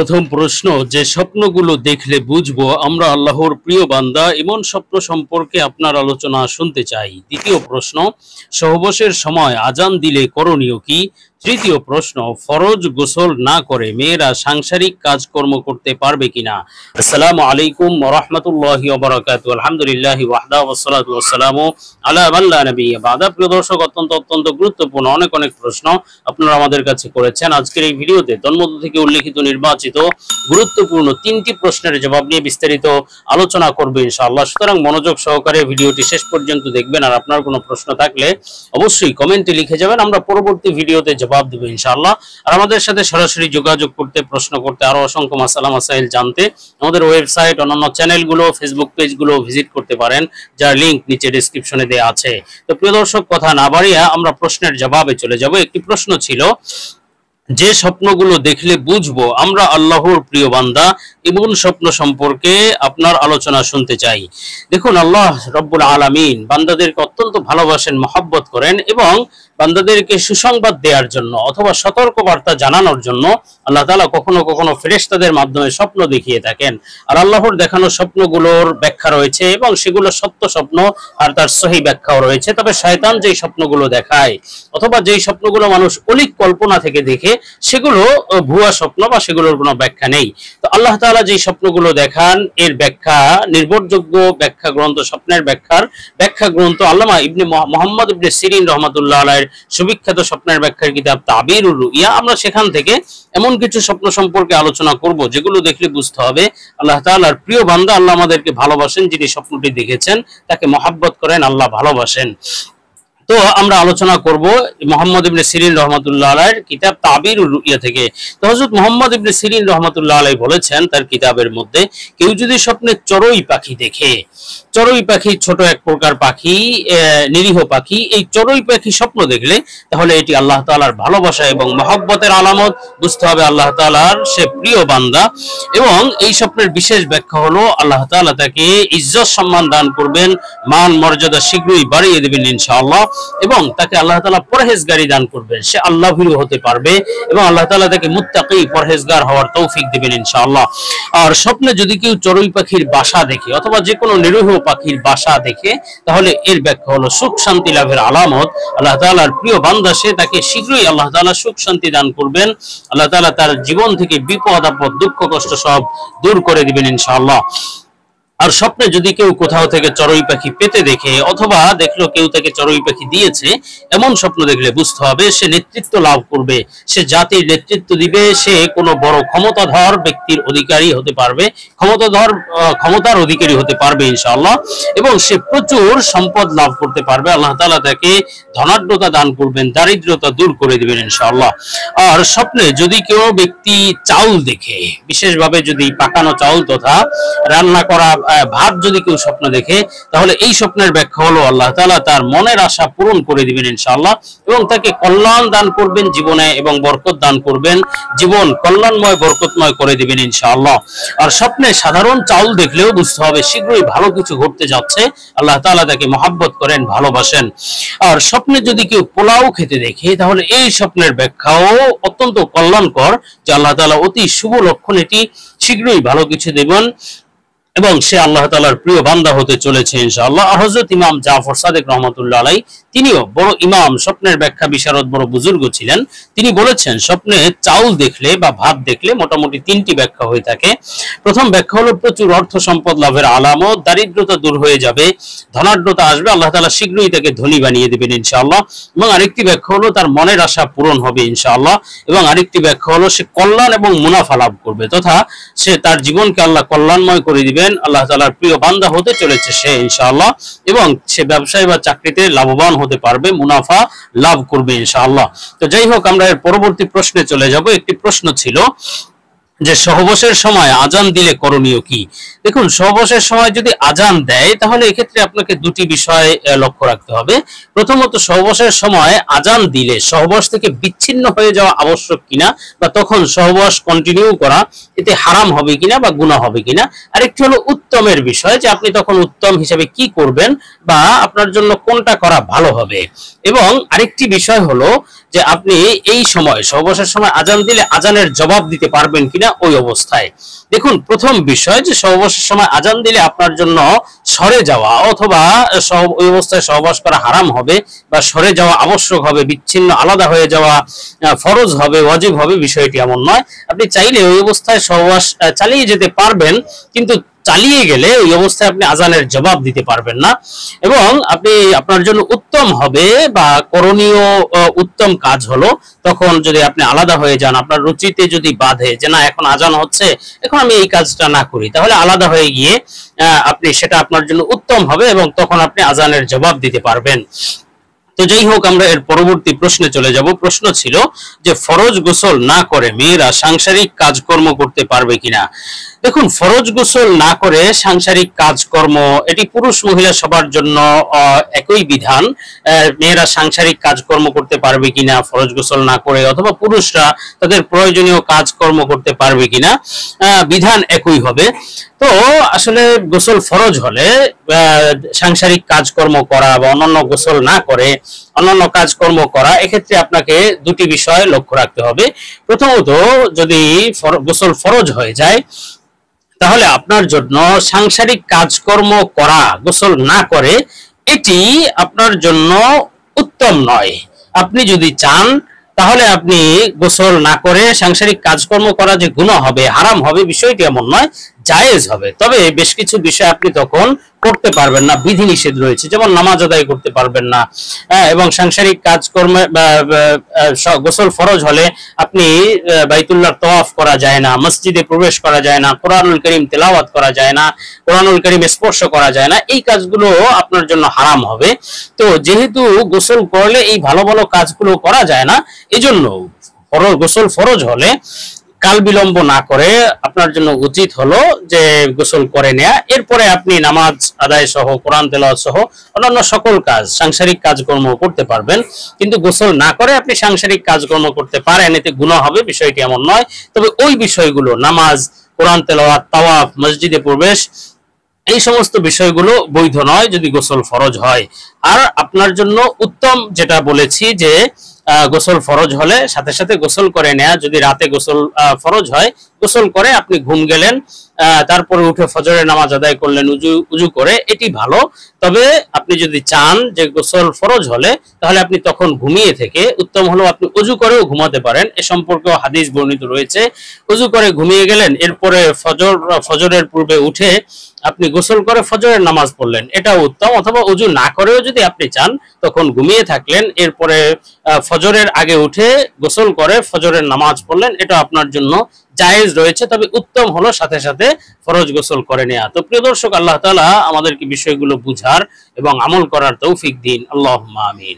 প্রথম প্রশ্ন, যে স্বপ্নগুলো দেখলে বুঝবো আমরা আল্লাহর প্রিয় বান্দা, এমন স্বপ্ন সম্পর্কে আপনার আলোচনা শুনতে চাই। দ্বিতীয় প্রশ্ন, সহবাসের সময় আজান দিলে করণীয় কি? তৃতীয় প্রশ্ন, ফরজ গোসল না করে মেয়েরা সাংসারিক কাজকর্ম করতে পারবে কিনা? আসসালামু আলাইকুম ওয়া রাহমাতুল্লাহি ওয়া বারাকাতুহু। আলহামদুলিল্লাহি ওয়াহদা ওয়াসসালাতু ওয়াসসালামু আলা মান লা নাবিয়্যা বা'দা। প্রিয় দর্শক, অত্যন্ত গুরুত্বপূর্ণ অনেক প্রশ্ন আপনারা আমাদের কাছে করেছেন। আজকের এই ভিডিওতে তন্মধ্য থেকে উল্লেখিত নির্বাচিত গুরুত্বপূর্ণ তিনটি প্রশ্নের জবাব নিয়ে বিস্তারিত আলোচনা করব ইনশাআল্লাহ। সুতরাং মনোযোগ সহকারে ভিডিওটি শেষ পর্যন্ত দেখবেন। আর আপনার কোনো প্রশ্ন থাকলে অবশ্যই কমেন্টে লিখে যাবেন, আমরা পরবর্তী ভিডিওতে জবাব দেব ইনশাআল্লাহ। আর আমাদের সাথে সরাসরি যোগাযোগ করতে, প্রশ্ন করতে, আরো অসংখ্য মাসালা মাসাইল জানতে আমাদের ওয়েবসাইট, অন্যান্য চ্যানেলগুলো, ফেসবুক পেজগুলো ভিজিট করতে পারেন, যার লিংক নিচে ডেসক্রিপশনে দেওয়া আছে। তো প্রিয় দর্শক, কথা না বাড়িয়ে আমরা প্রশ্নের জবাবে চলে যাব। একটি প্রশ্ন ছিল, যে স্বপ্নগুলো দেখলে বুঝবো আমরা আল্লাহর প্রিয় বান্দা, এমন স্বপ্ন সম্পর্কে আপনার আলোচনা শুনতে চাই। দেখুন, আল্লাহ রব্বুল আলামিন বান্দাদেরকে অত্যন্ত ভালোবাসেন, মহব্বত করেন এবং বান্দাদেরকে সুসংবাদ দেওয়ার জন্য অথবা সতর্ক বার্তা জানানোর জন্য আল্লাহ তাআলা কখনো কখনো ফেরেশতাদের মাধ্যমে স্বপ্ন দেখিয়ে থাকেন। আর আল্লাহর দেখানো স্বপ্নগুলোর ব্যাখ্যা রয়েছে এবং সেগুলো সত্য স্বপ্ন আর তার সহি ব্যাখ্যাও রয়েছে। তবে শয়তান যেই স্বপ্নগুলো দেখায় অথবা যেই স্বপ্নগুলো মানুষ অলিক কল্পনা থেকে দেখে, সেগুলো ভুয়া স্বপ্ন বা সেগুলোর কোনো ব্যাখ্যা নেই। তো আল্লাহ তাআলা যেই স্বপ্নগুলো দেখান, এর ব্যাখ্যা নির্ভরযোগ্য ব্যাখ্যা গ্রন্থ, স্বপ্নের ব্যাখ্যা গ্রন্থ আল্লামা ইবনে মুহাম্মদ ইবনে সিরিন রাহমাতুল্লাহ আলাইহির সুবিখ্যাত স্বপ্নের ব্যাখ্যার কিতাব তাবিরুর রুইয়া। আমরা সেখান থেকে এমন কিছু স্বপ্ন সম্পর্কে আলোচনা করব যেগুলো দেখলে বুঝতে হবে আল্লাহ তাআলার প্রিয় বান্দা, আল্লাহ আমাদেরকে ভালোবাসেন, যিনি স্বপ্নটি দেখেছেন তাকে মহব্বত করেন, আল্লাহ ভালোবাসেন। তো আমরা আলোচনা করব মুহাম্মদ ইবনে সিরিন রাহমাতুল্লাহ আলাইহির কিতাব তাবিরুর রুইয়া থেকে। তো হযরত মুহাম্মদ ইবনে সিরিন রাহমাতুল্লাহ আলাইহি বলেছেন তার কিতাবের মধ্যে, কেউ যদি স্বপ্নে চড়ুই পাখি দেখে, চড়ুই পাখি ছোট এক প্রকার পাখি, নিরীহ পাখি, এই চড়ুই পাখি স্বপ্ন দেখলে তাহলে এটি আল্লাহ তাআলার ভালোবাসা এবং মহব্বতের আলামত। বুঝতে হবে আল্লাহ তাআলার সে প্রিয় বান্দা। এবং এই স্বপ্নের বিশেষ ব্যাখ্যা হলো আল্লাহ তাআলা তাকে ইজ্জত সম্মান দান করবেন, মান মর্যাদা শীঘ্রই বাড়িয়ে দেবেন ইনশাআল্লাহ, এবং তাকে আল্লাহ তাআলা পরহেজগারি দান করবেন, সে আল্লাহ ভীরু হতে পারবে এবং আল্লাহ তাআলা তাকে মুত্তাকি পরহেজগার হওয়ার তৌফিক দিবেন ইনশাআল্লাহ। আর স্বপ্নে যদি কেউ চড়ুই পাখির বাসা দেখে অথবা যে কোনো নিরীহ পাখির বাসা দেখে, তাহলে এর ব্যাখ্যা হলো সুখ শান্তি লাভের আলামত। আল্লাহ তাআলার প্রিয় বান্দা, সে তাকে শীঘ্রই আল্লাহ তাআলা সুখ শান্তি দান করবেন। আল্লাহ তাআলা তার জীবন থেকে বিপদ আপদ দুঃখ কষ্ট সব দূর করে দিবেন ইনশাআল্লাহ। আর স্বপ্নে যদি কেউ কোথাও থেকে চড়ুই পাখি পেতে দেখে অথবা দেখলো কেউ তাকে চড়ুই পাখি দিয়েছে, এমন স্বপ্ন দেখলে বুঝতে হবে সে নেতৃত্ব লাভ করবে, সে জাতির নেতৃত্ব দিবে, সে কোনো বড় ক্ষমতাধর ব্যক্তির অধিকারী হতে পারবে, ক্ষমতার অধিকারী হতে পারবে ইনশাআল্লাহ, এবং সে প্রচুর সম্পদ লাভ করতে পারবে। আল্লাহ তাআলা তাকে ধনাঢ্যতা দান করবেন, দারিদ্রতা দূর করে দিবেন ইনশাআল্লাহ। আর স্বপ্নে যদি কেউ ব্যক্তি চাউল দেখে, বিশেষভাবে যদি পাকানো চাউল তথা রান্না করা ভাত যদি কেউ স্বপ্ন দেখে, তাহলে এই স্বপ্নের ব্যাখ্যা হলো আল্লাহ তাআলা তার মনের আশা পূরণ করে দিবেন ইনশাআল্লাহ, এবং তাকে কল্যাণ দান করবেন জীবনে এবং বরকত দান করবেন, জীবন কল্যাণময় বরকতময় করে দিবেন ইনশাআল্লাহ। আর স্বপ্নে সাধারণ চাউল দেখলেও বুঝতে হবে শীঘ্রই ভালো কিছু ঘটতে যাচ্ছে, আল্লাহ তাআলা তাকে মহব্বত করেন, ভালোবাসেন। আর স্বপ্নে যদি কেউ পোলাও খেতে দেখে, তাহলে এই স্বপ্নের ব্যাখ্যাও অত্যন্ত কল্যাণকর, যে আল্লাহ তাআলা অতি শুভ লক্ষণ, এটি শীঘ্রই ভালো কিছু দেবেন এবং সে আল্লাহ তাআলার প্রিয় বান্দা হতে চলেছে ইনশাআল্লাহ। আর হযরত ইমাম জাফর সাদিক রাহমাতুল্লাহ আলাইহি, তিনিও বড় ইমাম, স্বপ্নের ব্যাখ্যা বিশারদ, বড় বুজুর্গ ছিলেন। তিনি বলেছেন স্বপ্নে চাউল দেখলে বা ভাত দেখলে মোটামুটি তিনটি ব্যাখ্যা হয়ে থাকে। প্রথম ব্যাখ্যা হলো প্রচুর অর্থ সম্পদ লাভের আলামত, দারিদ্রতা দূর হয়ে যাবে, ধনাঢ্যতা আসবে, আল্লাহ তাআলা শীঘ্রই তাকে ধনী বানিয়ে দেবেন ইনশাআল্লাহ। এবং আরেকটি ব্যাখ্যা হলো তার মনের আশা পূরণ হবে ইনশাআল্লাহ। এবং আরেকটি ব্যাখ্যা হলো সে কল্যাণ এবং মুনাফা লাভ করবে, তথা সে তার জীবনকে আল্লাহ কল্যাণময় করে দিবেন, আল্লাহ তাআলার প্রিয় বান্দা হতে চলেছে সে ইনশাআল্লাহ, এবং সে ব্যবসায় বা চাকরিতে লাভবান হতে পারবে, মুনাফা লাভ করবে ইনশাআল্লাহ। তো যাই হোক, আমরা এর পরবর্তী প্রশ্নে চলে যাব। একটি প্রশ্ন ছিল যে সহবাসের সময় আজান দিলে করণীয় কি? দেখুন, সহবাসের সময় যদি আজান দেয়, তাহলে এক্ষেত্রে আপনাকে দুটি বিষয় লক্ষ্য রাখতে হবে। প্রথমত, সহবাসের সময় আজান দিলে সহবাস থেকে বিচ্ছিন্ন হয়ে যাওয়া আবশ্যক কিনা, বা তখন সহবাস কন্টিনিউ করা এতে হারাম হবে কিনা বা গুনাহ হবে কিনা। আরেকটি হলো উত্তমের বিষয়, যে আপনি তখন উত্তম হিসেবে কি করবেন বা আপনার জন্য কোনটা করা ভালো হবে। এবং আরেকটি বিষয় হলো যে আপনি এই সময় সহবাসের সময় আজান দিলে আজানের জবাব দিতে পারবেন কিনা ওই অবস্থায়। দেখুন, প্রথম বিষয় যে সহবাসের সময় আজান দিলে আপনার জন্য সরে যাওয়া অথবা ওই অবস্থায় সহবাস করা হারাম হবে বা সরে যাওয়া আবশ্যক হবে, বিচ্ছিন্ন আলাদা হয়ে যাওয়া ফরজ হবে, ওয়াজিব হবে, বিষয়টি এমন নয়। আপনি চাইলে ওই অবস্থায় সহবাস চালিয়ে যেতে পারবেন, কিন্তু চালিয়ে গেলে ওই অবস্থায় আপনি আজানের জবাব দিতে পারবেন না। এবং আপনি আপনার জন্য উত্তম হবে বা করণীয় উত্তম কাজ হলো তখন যদি আপনি আলাদা হয়ে যান, আপনার রুচিতে যদি বাধে যে না এখন আজান হচ্ছে, এখন আমি এই কাজটা না করি, তাহলে আলাদা হয়ে গিয়ে আপনি সেটা আপনার জন্য উত্তম হবে এবং তখন আপনি আজানের জবাব দিতে পারবেন। তো যাই হোক, আমরা এর পরবর্তী প্রশ্নে চলে যাব। প্রশ্ন ছিল যে ফরজ গোসল না করে মেয়েরা সাংসারিক কাজকর্ম করতে পারবে কিনা। দেখুন, ফরজ গোসল না করে সাংসারিক কাজকর্ম এটি পুরুষ মহিলা সবার জন্য একই বিধান। মেয়েরা সাংসারিক কাজকর্ম করতে পারবে কিনা ফরজ গোসল না করে, অথবা পুরুষরা তাদের প্রয়োজনীয় কাজকর্ম করতে পারবে কিনা, বিধান একই হবে। তো আসলে গোসল ফরজ হলে সাংসারিক কাজকর্ম করা বা অন্যান্য গোসল না করে অন্যান্য কাজকর্ম করা, এক্ষেত্রে আপনাকে দুটি বিষয় লক্ষ্য রাখতে হবে। প্রথমত, যদি গোসল ফরজ হয়ে যায় তাহলে আপনার জন্য সাংসারিক কাজকর্ম করা গোসল না করে এটি আপনার জন্য উত্তম নয়। আপনি যদি চান তাহলে আপনি গোসল না করে সাংসারিক কাজকর্ম করা যে গুনাহ হবে, হারাম হবে, বিষয়টি এমন নয়, জায়েজ হবে। তবে বেশ কিছু বিষয় আপনি তখন করতে পারবেন না, বিধি নিষেধ রয়েছে, যেমন নামাজ আদায় করতে পারবেন না। এবং সাংসারিক কাজকর্মে গোসল ফরজ হলে আপনি বাইতুল্লাহ তওয়াফ করা যায় না, মসজিদে প্রবেশ করা যায় না, কোরআনুল কারীম তেলাওয়াত করা যায় না, কোরআনুল কারীম স্পর্শ করা যায় না, এই কাজগুলো আপনার জন্য হারাম হবে। তো যেহেতু গোসল করলে এই ভালো ভালো কাজগুলো করা যায় না, এজন্য গোসল ফরজ হলে কাল বিলম্ব না করে আপনার জন্য উচিত হলো যে গোসল করে নেয়া। এরপরে আপনি নামাজ আদায় সহ, কোরআন তেলাওয়াত সহ অন্যান্য সকল কাজ, সাংসারিক কাজকর্ম করতে পারবেন। কিন্তু গোসল না করে আপনি সাংসারিক কাজকর্ম করতে পারেন, এতে গুনাহ হবে, বিষয়টি এমন নয়। তবে ওই বিষয়গুলো, নামাজ, কোরআন তেলাওয়াত, তাওয়াফ, মসজিদে প্রবেশ, এই সমস্ত বিষয়গুলো বৈধ নয় যদি গোসল ফরজ হয়। আর আপনার জন্য উত্তম যেটা বলেছি যে গোসল ফরজ হলে সাথে সাথে গোসল করে নেয়া। যদি রাতে গোসল ফরজ হয়, গোসল করে আপনি ঘুম গেলেন, তারপরে উঠে ফজরের নামাজ আদায় করলেন উজু করে, এটি ভালো। তবে আপনি যদি চান যে গোসল ফরজ হলে তাহলে আপনি তখন ঘুমিয়ে থেকে উত্তম হলো আপনি উজু করেও ঘুমাতে পারেন। এ সম্পর্কেও হাদিস বর্ণিত রয়েছে। উজু করে ঘুমিয়ে গেলেন, এরপরে ফজরের পূর্বে উঠে আপনি গোসল করে ফজরের নামাজ পড়লেন, এটা উত্তম। অথবা উজু না করেও যদি আপনি চান তখন ঘুমিয়ে থাকলেন, এরপরে ফজরের আগে উঠে গোসল করে ফজরের নামাজ পড়লেন, এটা আপনার জন্য জায়েজ রয়েছে। তবে উত্তম হলো সাথে সাথে ফরজ গোসল করে নেওয়া। তো প্রিয় দর্শক, আল্লাহ তাআলা আমাদেরকে বিষয়গুলো বুঝার এবং আমল করার তৌফিক দিন। আল্লাহুম্মা আমিন।